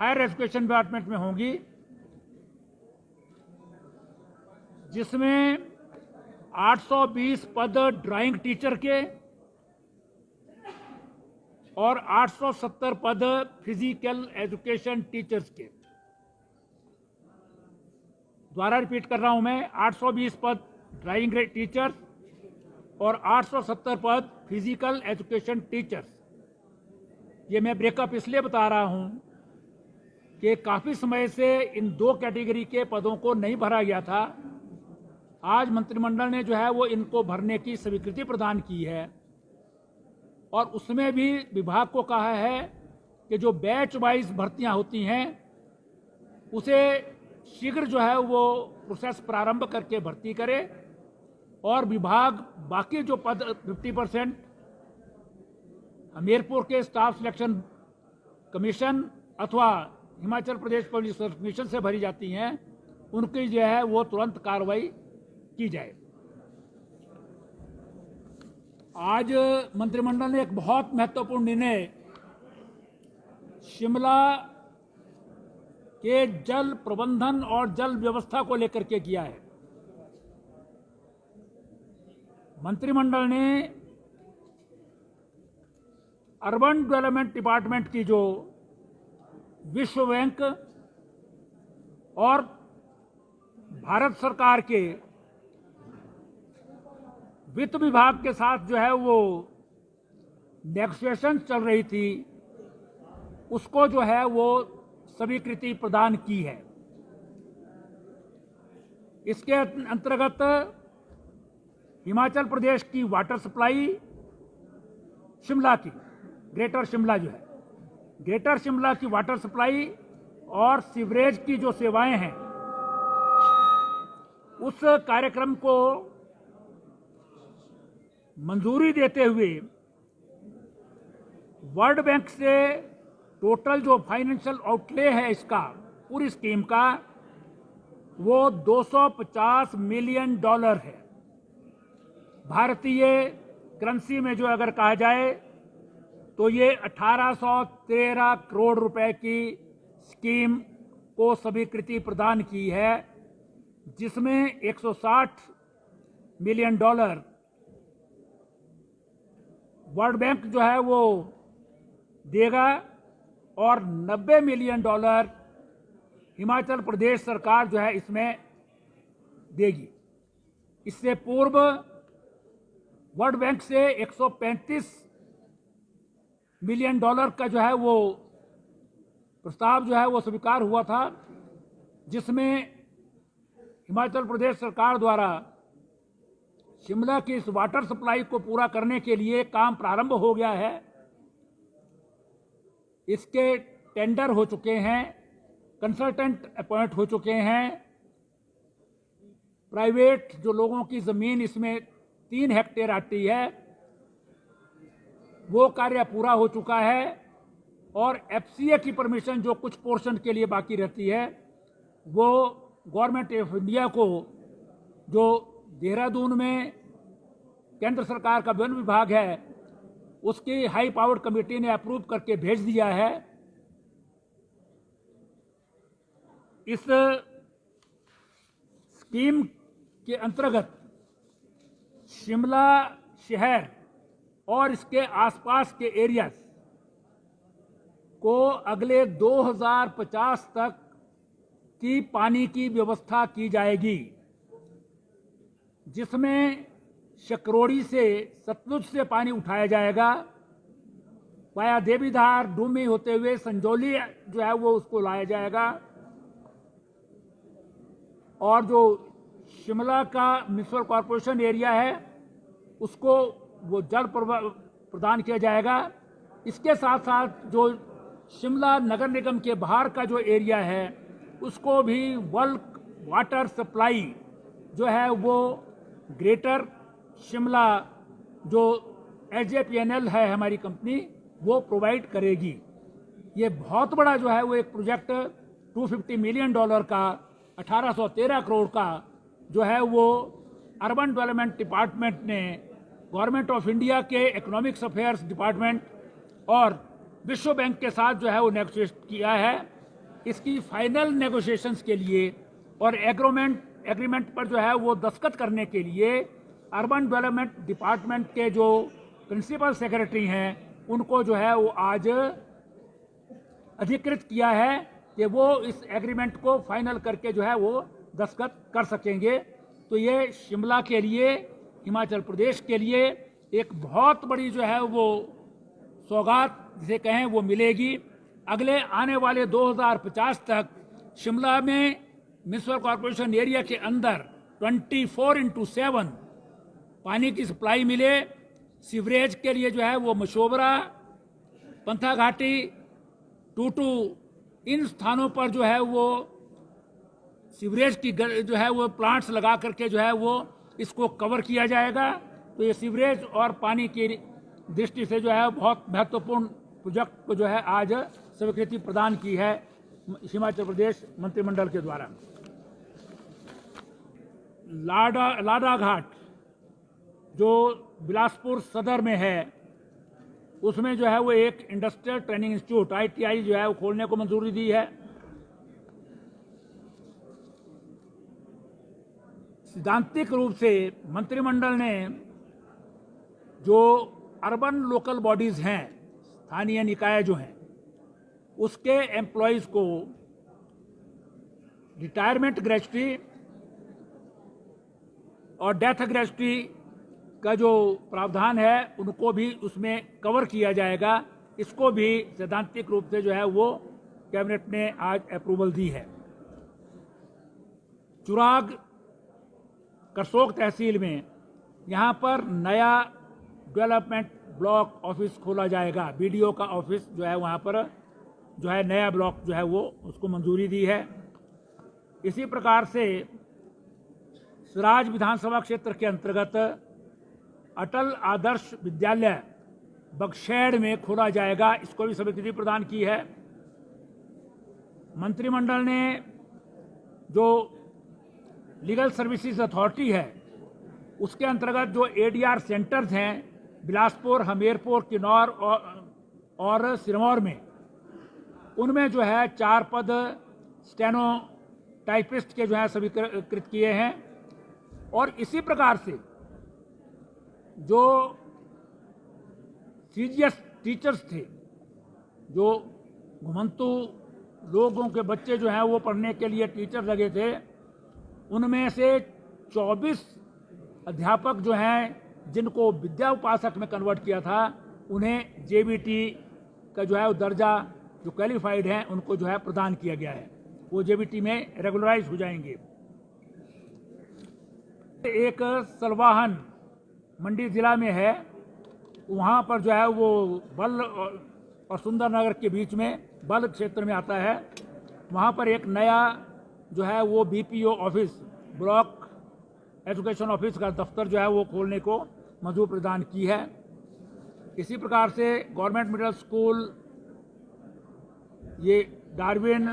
Higher education department में होंगी, जिसमें 820 पद ड्राइंग टीचर के और 870 पद फिजिकल एजुकेशन टीचर्स के। दोबारा रिपीट कर रहा हूं मैं, 820 पद ड्राइंग टीचर्स और 870 पद फिजिकल एजुकेशन टीचर्स। ये मैं ब्रेकअप इसलिए बता रहा हूं कि काफ़ी समय से इन दो कैटेगरी के पदों को नहीं भरा गया था। आज मंत्रिमंडल ने जो है वो इनको भरने की स्वीकृति प्रदान की है और उसमें भी विभाग को कहा है कि जो बैच वाइज भर्तियां होती हैं उसे शीघ्र जो है वो प्रोसेस प्रारंभ करके भर्ती करे और विभाग बाकी जो पद 50% हमीरपुर के स्टाफ सिलेक्शन कमीशन अथवा Himachal Pradesh public service commission से भरी जाती हैं, उनकी जो है वो तुरंत कार्रवाई की जाए। आज मंत्रिमंडल ने एक बहुत महत्वपूर्ण निर्णय शिमला के जल प्रबंधन और जल व्यवस्था को लेकर के किया है। मंत्रिमंडल ने अर्बन डेवलपमेंट डिपार्टमेंट की जो विश्व बैंक और भारत सरकार के वित्त विभाग के साथ जो है वो नेगोशिएशन चल रही थी, उसको जो है वो स्वीकृति प्रदान की है। इसके अंतर्गत हिमाचल प्रदेश की वाटर सप्लाई शिमला की, ग्रेटर शिमला जो है, ग्रेटर शिमला की वाटर सप्लाई और सीवरेज की जो सेवाएं हैं, उस कार्यक्रम को मंजूरी देते हुए वर्ल्ड बैंक से टोटल जो फाइनेंशियल आउटले है इसका, पूरी स्कीम का, वो $250 मिलियन है। भारतीय करेंसी में जो अगर कहा जाए तो ये 1813 करोड़ रुपए की स्कीम को स्वीकृति प्रदान की है, जिसमें $160 मिलियन वर्ल्ड बैंक जो है वो देगा और $90 मिलियन हिमाचल प्रदेश सरकार जो है इसमें देगी। इससे पूर्व वर्ल्ड बैंक से $135 मिलियन का जो है वो प्रस्ताव जो है वो स्वीकार हुआ था, जिसमें हिमाचल प्रदेश सरकार द्वारा शिमला की इस वाटर सप्लाई को पूरा करने के लिए काम प्रारंभ हो गया है। इसके टेंडर हो चुके हैं, कंसल्टेंट अपॉइंट हो चुके हैं। प्राइवेट जो लोगों की ज़मीन इसमें 3 हेक्टेयर आती है, वो कार्य पूरा हो चुका है और एफसीए की परमिशन जो कुछ पोर्शन के लिए बाकी रहती है, वो गवर्नमेंट ऑफ इंडिया को, जो देहरादून में केंद्र सरकार का वन विभाग है, उसकी हाई पावर्ड कमेटी ने अप्रूव करके भेज दिया है। इस स्कीम के अंतर्गत शिमला शहर और इसके आसपास के एरियाज को अगले 2050 तक की पानी की व्यवस्था की जाएगी, जिसमें शकरोड़ी से, सतलुज से पानी उठाया जाएगा, वाया देवीधार, डूमी होते हुए संजौली जो है वो उसको लाया जाएगा और जो शिमला का म्युनिसिपल कॉरपोरेशन एरिया है उसको वो जल प्रदान किया जाएगा। इसके साथ साथ जो शिमला नगर निगम के बाहर का जो एरिया है उसको भी बल्क वाटर सप्लाई जो है वो ग्रेटर शिमला जो SJPNL है हमारी कंपनी, वो प्रोवाइड करेगी। ये बहुत बड़ा जो है वो एक प्रोजेक्ट $250 मिलियन का, 1813 करोड़ का जो है वो अर्बन डेवलपमेंट डिपार्टमेंट ने गवर्नमेंट ऑफ इंडिया के इकोनॉमिक्स अफेयर्स डिपार्टमेंट और विश्व बैंक के साथ जो है वो नेगोशिएट किया है इसकी फाइनल नेगोशिएशंस के लिए और एग्रीमेंट पर जो है वो दस्तखत करने के लिए अर्बन डेवलपमेंट डिपार्टमेंट के जो प्रिंसिपल सेक्रेटरी हैं उनको जो है वो आज अधिकृत किया है कि वो इस एग्रीमेंट को फाइनल करके जो है वो दस्तखत कर सकेंगे। तो ये शिमला के लिए, हिमाचल प्रदेश के लिए एक बहुत बड़ी जो है वो सौगात जिसे कहें वो मिलेगी। अगले आने वाले 2050 तक शिमला में म्युनिसिपल कॉरपोरेशन एरिया के अंदर 24/7 पानी की सप्लाई मिले। सीवरेज के लिए जो है वो मशोबरा, पंथा घाटी, टूटू, इन स्थानों पर जो है वो सीवरेज की जो है वो प्लांट्स लगा करके जो है वो इसको कवर किया जाएगा। तो ये सीवरेज और पानी की दृष्टि से जो है बहुत महत्वपूर्ण प्रोजेक्ट को जो है आज स्वीकृति प्रदान की है हिमाचल प्रदेश मंत्रिमंडल के द्वारा। लाडा घाट जो बिलासपुर सदर में है, उसमें जो है वो एक इंडस्ट्रियल ट्रेनिंग इंस्टीट्यूट ITI जो है वो खोलने को मंजूरी दी है। सैद्धांतिक रूप से मंत्रिमंडल ने जो अर्बन लोकल बॉडीज हैं, स्थानीय निकाय जो हैं, उसके एम्प्लॉयज को रिटायरमेंट ग्रेच्युटी और डेथ ग्रेच्युटी का जो प्रावधान है उनको भी उसमें कवर किया जाएगा। इसको भी सैद्धांतिक रूप से जो है वो कैबिनेट ने आज अप्रूवल दी है। चुराग करसोग तहसील में यहाँ पर नया डेवलपमेंट ब्लॉक ऑफिस खोला जाएगा। BDO का ऑफिस जो है वहाँ पर जो है नया ब्लॉक जो है वो उसको मंजूरी दी है। इसी प्रकार से सिराज विधानसभा क्षेत्र के अंतर्गत अटल आदर्श विद्यालय बगशेड़ में खोला जाएगा। इसको भी स्वीकृति प्रदान की है। मंत्रिमंडल ने जो लीगल सर्विसेज अथॉरिटी है उसके अंतर्गत जो ADR सेंटर्स हैं बिलासपुर, हमीरपुर, किन्नौर और सिरमौर में, उनमें जो है 4 पद स्टेनो टाइपिस्ट के जो है स्वीकृत किए हैं। और इसी प्रकार से जो CGS टीचर्स थे, जो घुमंतु लोगों के बच्चे जो हैं वो पढ़ने के लिए टीचर लगे थे, उनमें से 24 अध्यापक जो हैं जिनको विद्या उपासक में कन्वर्ट किया था, उन्हें JBT का जो है वो दर्जा, जो क्वालिफाइड हैं उनको जो है प्रदान किया गया है। वो JBT में रेगुलराइज हो जाएंगे। एक सलवाहन मंडी जिला में है, वहाँ पर जो है वो बल और सुंदरनगर के बीच में बल क्षेत्र में आता है। वहाँ पर एक नया जो है वो BPO office, block education office का दफ्तर जो है वो खोलने को मंजूरी प्रदान की है। इसी प्रकार से गवर्नमेंट मिडिल स्कूल ये डार्विन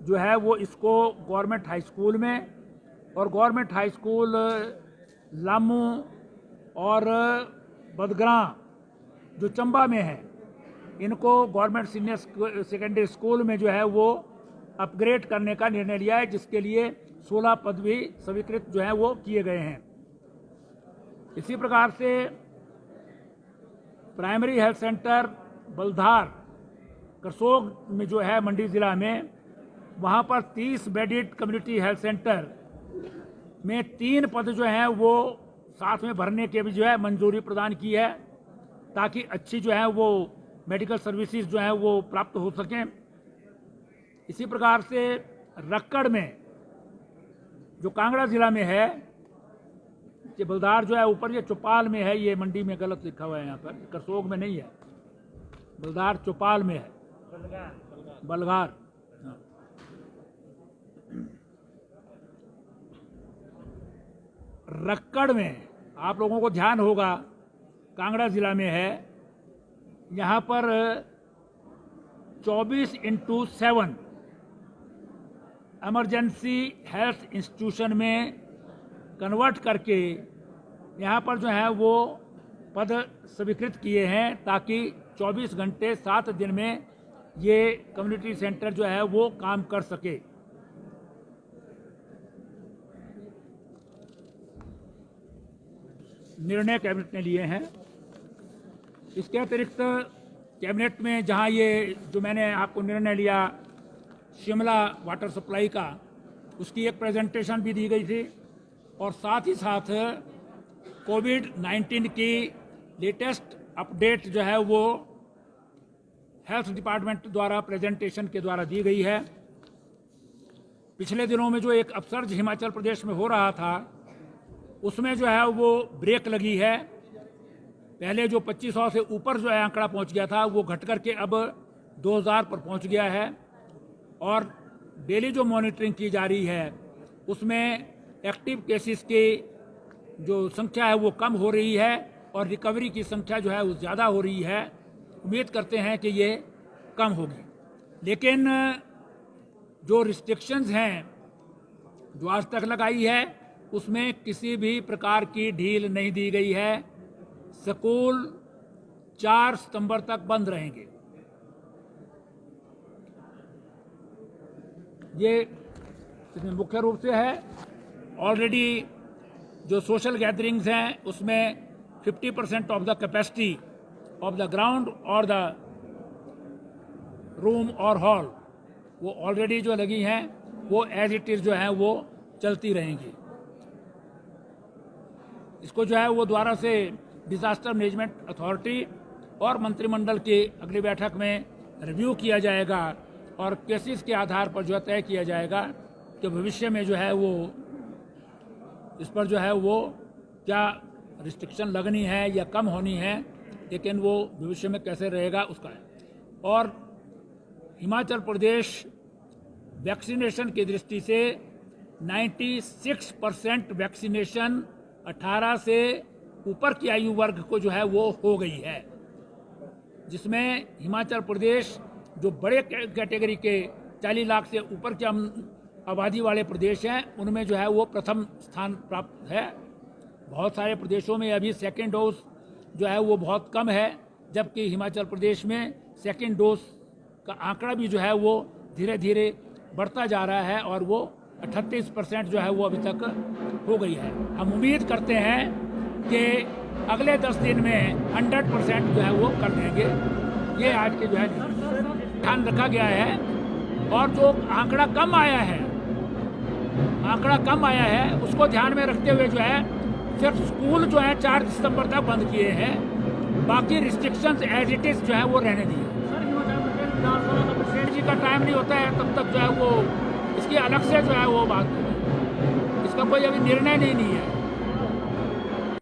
जो है वो इसको गवर्नमेंट हाई स्कूल में, और गवर्नमेंट हाई स्कूल लामू और बदग्रां जो चंबा में है, इनको गवर्नमेंट सीनियर सेकेंडरी स्कूल में जो है वो अपग्रेड करने का निर्णय लिया है, जिसके लिए 16 पद भी स्वीकृत जो है वो किए गए हैं। इसी प्रकार से प्राइमरी हेल्थ सेंटर बलधार करसोग में जो है मंडी जिला में, वहाँ पर 30 बेडेड कम्युनिटी हेल्थ सेंटर में 3 पद जो हैं वो साथ में भरने के भी जो है मंजूरी प्रदान की है, ताकि अच्छी जो है वो मेडिकल सर्विसेज जो है वो प्राप्त हो सकें। इसी प्रकार से रक्कड़ में जो कांगड़ा जिला में है, ये बलदार जो है ऊपर ये चौपाल में है, ये मंडी में गलत लिखा हुआ है, यहाँ पर करसोग में नहीं है, बलदार चौपाल में है, बलगार। रक्कड़ में आप लोगों को ध्यान होगा कांगड़ा जिला में है, यहाँ पर 24/7 इमरजेंसी हेल्थ इंस्टीट्यूशन में कन्वर्ट करके यहाँ पर जो है वो पद स्वीकृत किए हैं, ताकि 24 घंटे 7 दिन में ये कम्युनिटी सेंटर जो है वो काम कर सके। निर्णय कैबिनेट ने लिए हैं। इसके अतिरिक्त कैबिनेट में जहां ये जो मैंने आपको निर्णय लिया शिमला वाटर सप्लाई का, उसकी एक प्रेजेंटेशन भी दी गई थी और साथ ही साथ कोविड-19 की लेटेस्ट अपडेट जो है वो हेल्थ डिपार्टमेंट द्वारा प्रेजेंटेशन के द्वारा दी गई है। पिछले दिनों में जो एक अपसर्ज हिमाचल प्रदेश में हो रहा था उसमें जो है वो ब्रेक लगी है। पहले जो 2500 से ऊपर जो है आंकड़ा पहुंच गया था वो घट करके अब 2000 पर पहुंच गया है और डेली जो मॉनिटरिंग की जा रही है उसमें एक्टिव केसेस की जो संख्या है वो कम हो रही है और रिकवरी की संख्या जो है वो ज़्यादा हो रही है। उम्मीद करते हैं कि ये कम होगी, लेकिन जो रिस्ट्रिक्शंस हैं जो आज तक लगाई है उसमें किसी भी प्रकार की ढील नहीं दी गई है। स्कूल 4 सितंबर तक बंद रहेंगे। ये इसमें मुख्य रूप से है। ऑलरेडी जो सोशल गैदरिंग्स हैं उसमें 50% of the capacity of the ground और द रूम और हॉल वो ऑलरेडी जो लगी हैं वो एज इट इज़ जो है वो चलती रहेंगी। इसको जो है वो द्वारा से डिजास्टर मैनेजमेंट अथॉरिटी और मंत्रिमंडल की अगली बैठक में रिव्यू किया जाएगा और केसेस के आधार पर जो है तय किया जाएगा कि भविष्य में जो है वो इस पर जो है वो क्या रिस्ट्रिक्शन लगनी है या कम होनी है, लेकिन वो भविष्य में कैसे रहेगा उसका है। और हिमाचल प्रदेश वैक्सीनेशन की दृष्टि से 96% वैक्सीनेशन 18 से ऊपर की आयु वर्ग को जो है वो हो गई है, जिसमें हिमाचल प्रदेश जो बड़े कैटेगरी के 40 लाख से ऊपर के आबादी वाले प्रदेश हैं उनमें जो है वो प्रथम स्थान प्राप्त है। बहुत सारे प्रदेशों में अभी सेकेंड डोज जो है वो बहुत कम है, जबकि हिमाचल प्रदेश में सेकेंड डोज का आंकड़ा भी जो है वो धीरे धीरे बढ़ता जा रहा है और वो 38% जो है वो अभी तक हो गई है। हम उम्मीद करते हैं कि अगले 10 दिन में 100% जो है वो कर देंगे। ये आज के जो है ध्यान रखा गया है। और जो आंकड़ा कम आया है उसको ध्यान में रखते हुए जो है सिर्फ स्कूल जो है 4 सितंबर तक बंद किए हैं, बाकी रिस्ट्रिक्शंस एज इट इज जो है वो रहने दिए। जी का टाइम नहीं होता है तब तक जो है वो इसकी अलग से जो है वो बात, इसका कोई अभी निर्णय नहीं है।